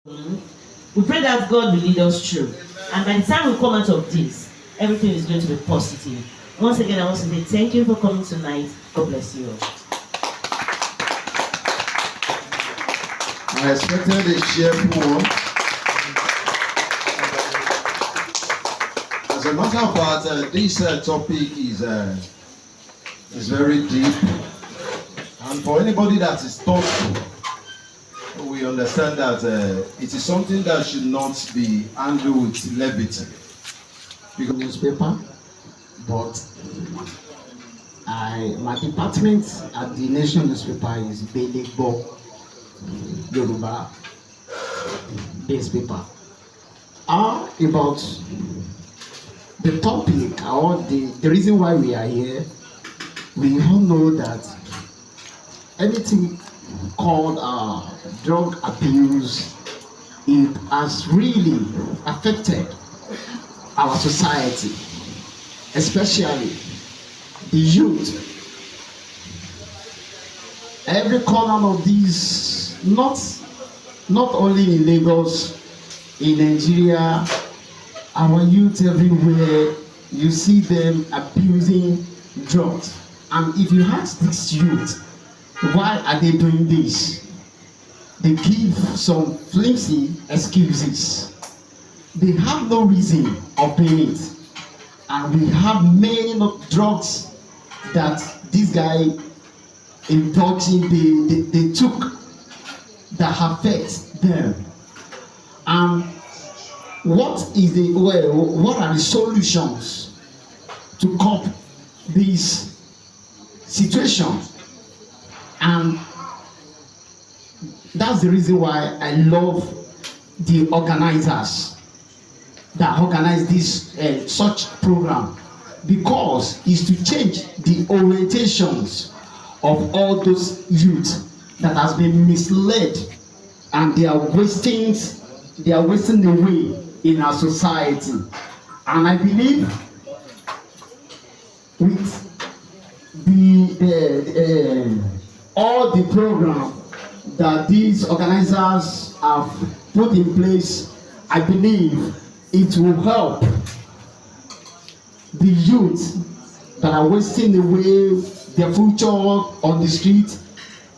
We pray that God will lead us through. And by the time we come out of this, everything is going to be positive. Once again, I want to say thank you for coming tonight. God bless you. I expected a cheerful one. As a matter of fact, this topic is very deep. And for anybody that is thoughtful, we understand that it is something that should not be handled with levity. Because newspaper, but my department at the Nation newspaper is Belegbo Yoruba based paper. About the topic or the reason why we are here, we all know that anything called drug abuse, it has really affected our society, especially the youth. Every corner of these, not only in Lagos, in Nigeria, our youth everywhere, you see them abusing drugs. And if you ask this youth, why are they doing this? They give some flimsy excuses. They have no reason of doing it. And we have many drugs that this guy indulging, they took that affect them. And what are the solutions to cope this situation? And that's the reason why I love the organizers that organize this such program, because it's to change the orientations of all those youth that has been misled, and they are wasting away in our society. And I believe with all the program that these organizers have put in place, I believe it will help the youth that are wasting away their future on the street.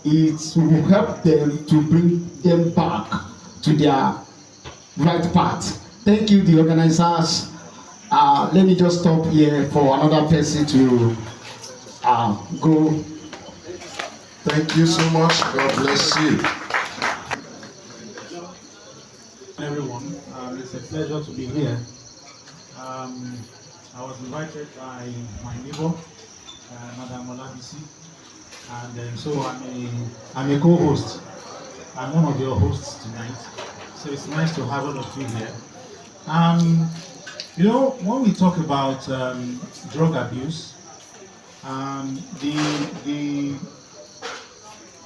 It will help them to bring them back to their right path. Thank you, the organizers. Let me just stop here for another person to go. Thank you so much. God bless you. Everyone, it's a pleasure to be here. I was invited by my neighbor, Madam Olabisi, and so I'm a co-host. I'm one of your hosts tonight, so it's nice to have all of you here. You know, when we talk about drug abuse,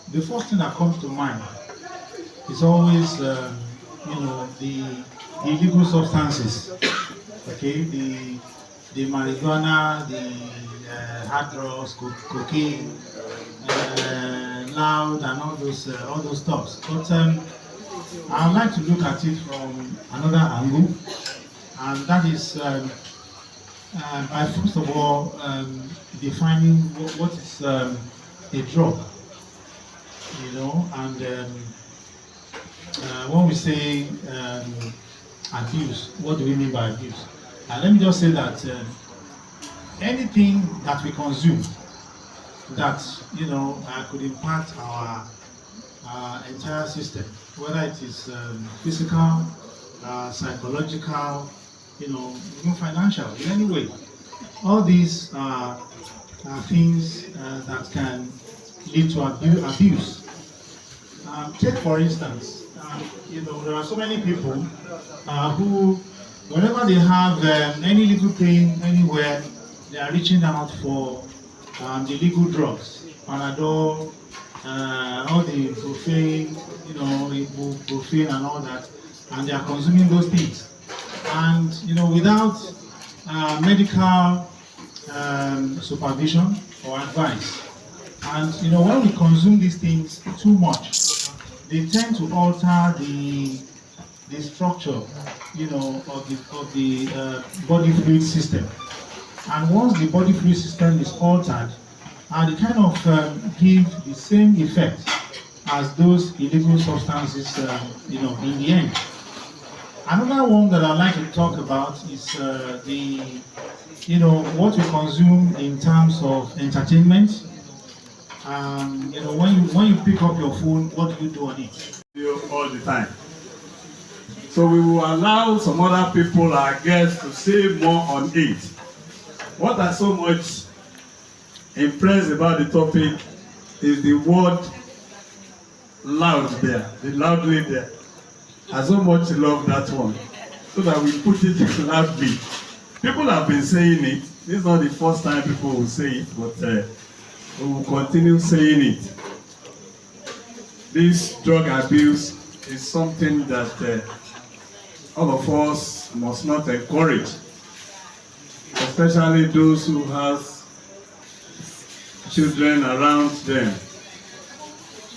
the first thing that comes to mind is always the illegal substances, okay, the marijuana, the hard drugs, cocaine, loud, and all those stuffs. But I'd like to look at it from another angle, and that is by first of all defining what is a drug, you know, and when we say abuse, what do we mean by abuse? And let me just say that anything that we consume that could impact our entire system, whether it is physical, psychological, even financial, in any way, all these are things that can lead to abuse. Take for instance, there are so many people who, whenever they have any little pain anywhere, they are reaching out for the illegal drugs, Panadol, all the profane, profane and all that, and they are consuming those things. And without medical supervision or advice. And when we consume these things too much, they tend to alter the the structure, of the body fluid system. And once the body fluid system is altered, and it kind of give the same effect as those illegal substances, in the end. Another one that I'd like to talk about is what we consume in terms of entertainment. When you pick up your phone, what do you do on it? All the time. So we will allow some other people, our guests, to say more on it. What I so much impressed about the topic is the word loud there, the loudly there. I so much love that one, so that we put it loudly. People have been saying it. This is not the first time people will say it, but we will continue saying it. This drug abuse is something that all of us must not encourage, especially those who have children around them.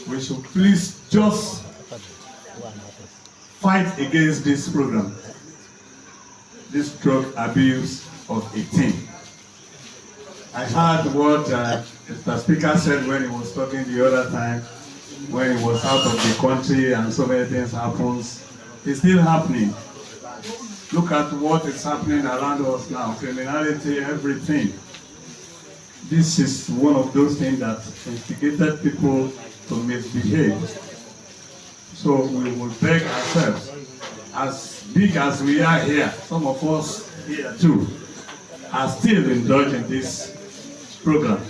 We should please just fight against this program, this drug abuse of 18. I heard what Mr. Speaker said when he was talking the other time, when he was out of the country and so many things happens. It's still happening. Look at what is happening around us now, criminality, everything. This is one of those things that instigated people to misbehave. So we will beg ourselves, as big as we are here, some of us here too, are still indulging this program.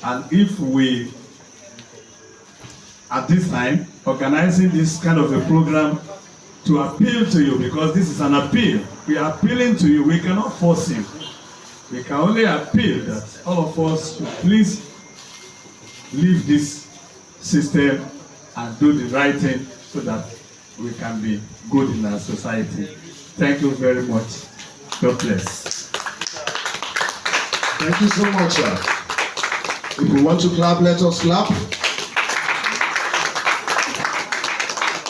And if we, at this time, organizing this kind of a program to appeal to you, because this is an appeal. We are appealing to you. We cannot force you. We can only appeal that all of us should please leave this system and do the right thing so that we can be good in our society. Thank you very much. God bless. Thank you so much, sir. If you want to clap, let us clap.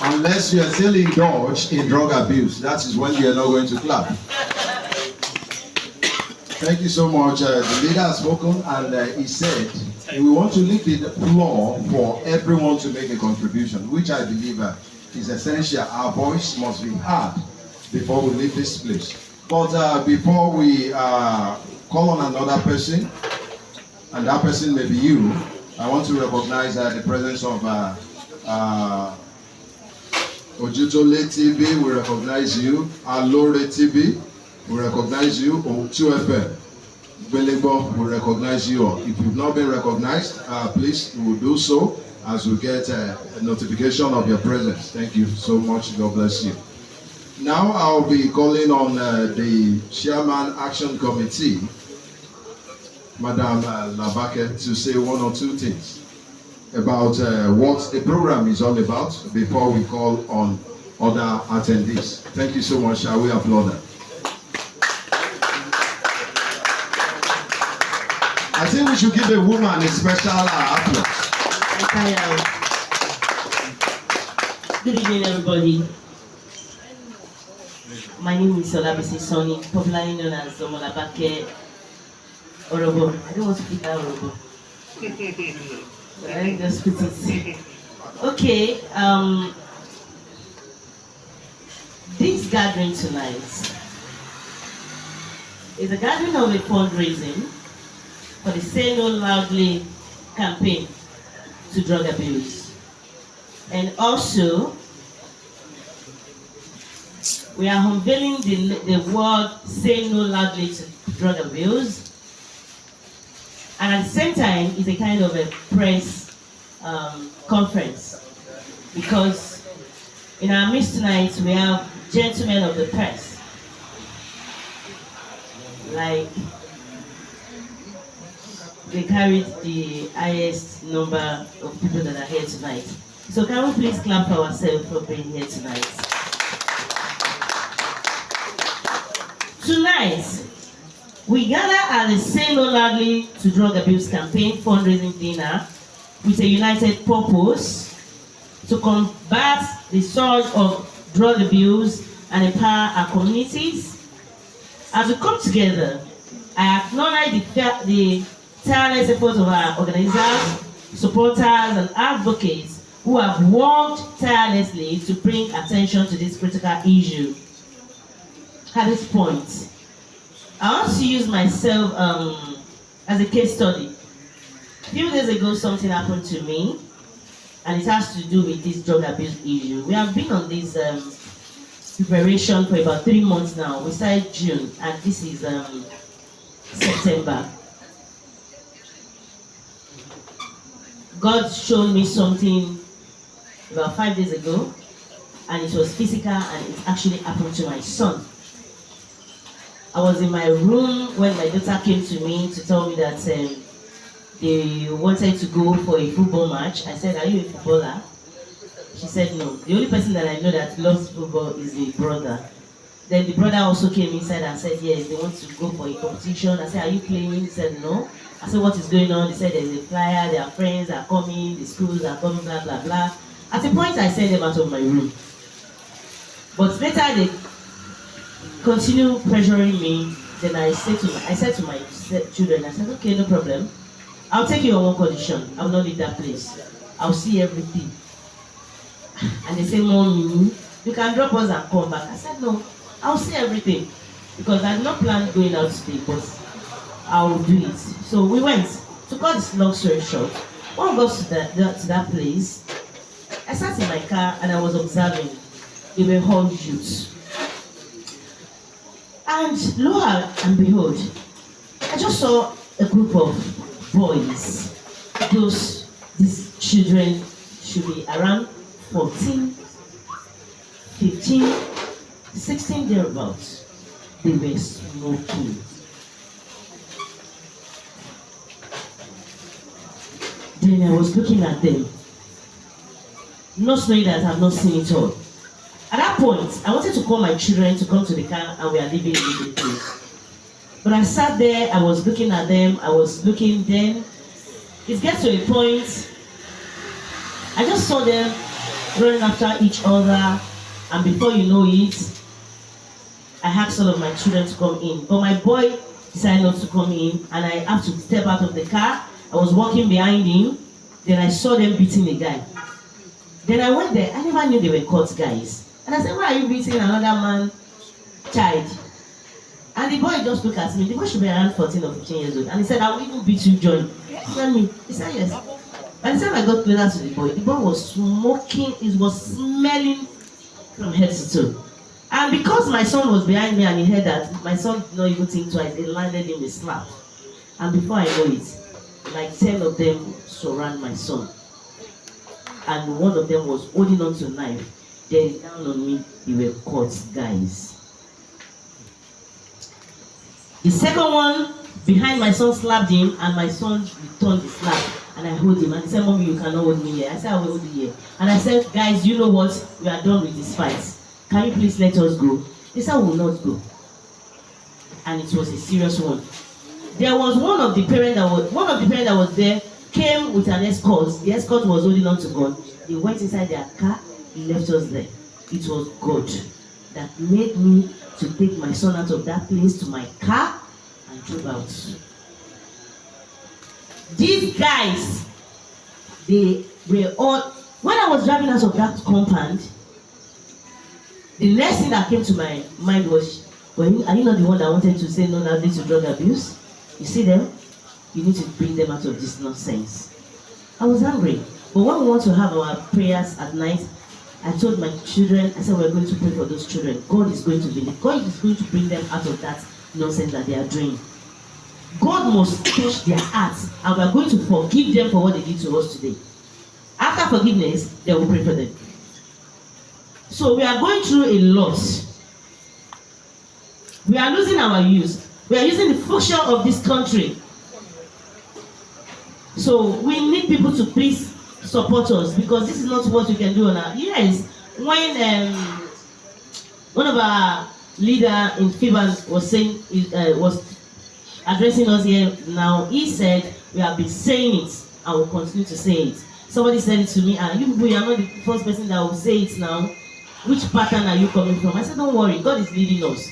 Unless you are still indulged in drug abuse, that is when you are not going to clap. Thank you so much. The leader has spoken, and he said we want to leave the floor for everyone to make a contribution, which I believe is essential. Our voice must be heard before we leave this place. But before we call on another person, and that person may be you, I want to recognize the presence of Ojutole TV, we recognize you. Alore TV, we recognize you. O2FM, Belebo, we recognize you all. If you've not been recognized, please, we will do so as we get a notification of your presence. Thank you so much. God bless you. Now I'll be calling on the Chairman Action Committee, Madam Labake, to say one or two things about what the program is all about before we call on other attendees. Thank you so much. Shall we applaud her? I think we should give a woman a special applause. Good evening, everybody. My name is Olabisi Soni, popularly known as Omolabake Orobo. I don't want to speak that Orobo. I just put it. Okay, this gathering tonight is a gathering of a fundraising for the Say No Loudly campaign to drug abuse. And also, we are unveiling the word Say No Loudly to drug abuse. And at the same time, it's a kind of a press conference, because in our midst tonight, we have gentlemen of the press, like they carried the highest number of people that are here tonight. So can we please clap for ourselves for being here tonight? Tonight, we gather at the Say No Loudly to Drug Abuse campaign fundraising dinner with a united purpose to combat the surge of drug abuse, and empower our communities. As we come together, I acknowledge the tireless efforts of our organizers, supporters, and advocates who have worked tirelessly to bring attention to this critical issue. At this point, I want to use myself as a case study. A few days ago, something happened to me, and it has to do with this drug abuse issue. We have been on this preparation for about 3 months now. We started June, and this is September. God showed me something about 5 days ago, and it was physical, and it actually happened to my son. I was in my room when my daughter came to me to tell me that they wanted to go for a football match. I said, "Are you a footballer?" She said, "No." The only person that I know that loves football is the brother. Then the brother also came inside and said, "Yes, they want to go for a competition." I said, "Are you playing?" He said, "No." I said, "What is going on?" They said, "There's a flyer, their friends are coming, the schools are coming, blah, blah, blah." At a point, I sent them out of my room. But later, they continued pressuring me. Then I said to my children, I said, "Okay, no problem. I'll take you on one condition. I will not leave that place. I'll see everything." And they said, "Mommy, you can drop us and come back." I said, "No, I'll see everything." Because I did not plan going out today, but I will do it. So we went. To cut this long story short, when we got to that place, I sat in my car and I was observing. They were all youths. And lo and behold, I just saw a group of boys. These children should be around 14, 15, 16 thereabouts. They were smoking. Then I was looking at them, not knowing that I've not seen it all. At that point, I wanted to call my children to come to the car and we are leaving immediately. But I sat there, I was looking at them, then it gets to a point, I just saw them running after each other, and before you know it, I asked all of my children to come in. But my boy decided not to come in, and I had to step out of the car. I was walking behind him, then I saw them beating a guy. Then I went there, I never knew they were court guys. And I said, "Why are you beating another man child?" And the boy just looked at me. The boy should be around 14 or 15 years old. And he said, "I will even beat you, John." Tell me. He said, "Yes." By the time I got closer to the boy was smoking, it was smelling from head to toe. And because my son was behind me and he heard that, my son did not even think twice. They landed him a slap. And before I know it, like 10 of them surround my son. And one of them was holding on to a knife. Then down on me, they were caught guys. The second one behind my son slapped him, and my son returned the slap. And I hold him and he said, "Mommy, you cannot hold me here." I said, "I will hold you here." And I said, "Guys, you know what? We are done with this fight. Can you please let us go?" They said, "We will not go." And it was a serious one. There was one of the parents that was there came with an escort. The escort was holding on to gun. They went inside their car, left us there. It was God that made me to take my son out of that place to my car and drove out. These guys, they were all, when I was driving out of that compound, the next thing that came to my mind was, are you not the one that wanted to say no loudly to drug abuse? You see them? You need to bring them out of this nonsense. I was angry. But when we want to have our prayers at night, I told my children, I said, we're going to pray for those children. God is going to believe. God is going to bring them out of that nonsense that they are doing. God must touch their hearts, and we are going to forgive them for what they did to us today. After forgiveness, then we'll pray for them. So we are going through a lot. We are losing our youth. We are using the function of this country. So we need people to please support us, because this is not what we can do on our. Yes, when one of our leader in FIBAN was saying, was addressing us here now, he said, "We have been saying it and will continue to say it." Somebody said it to me, and you people, you are not the first person that will say it now. which pattern are you coming from? I said, don't worry, God is leading us.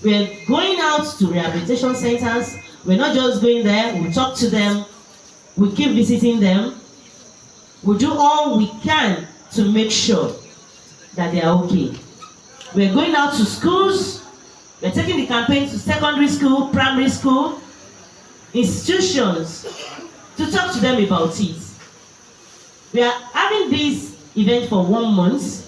We're going out to rehabilitation centers. We're not just going there, we talk to them, we keep visiting them. We do all we can to make sure that they are okay. We're going out to schools. We're taking the campaign to secondary school, primary school, institutions to talk to them about it. We are having this event for 1 month.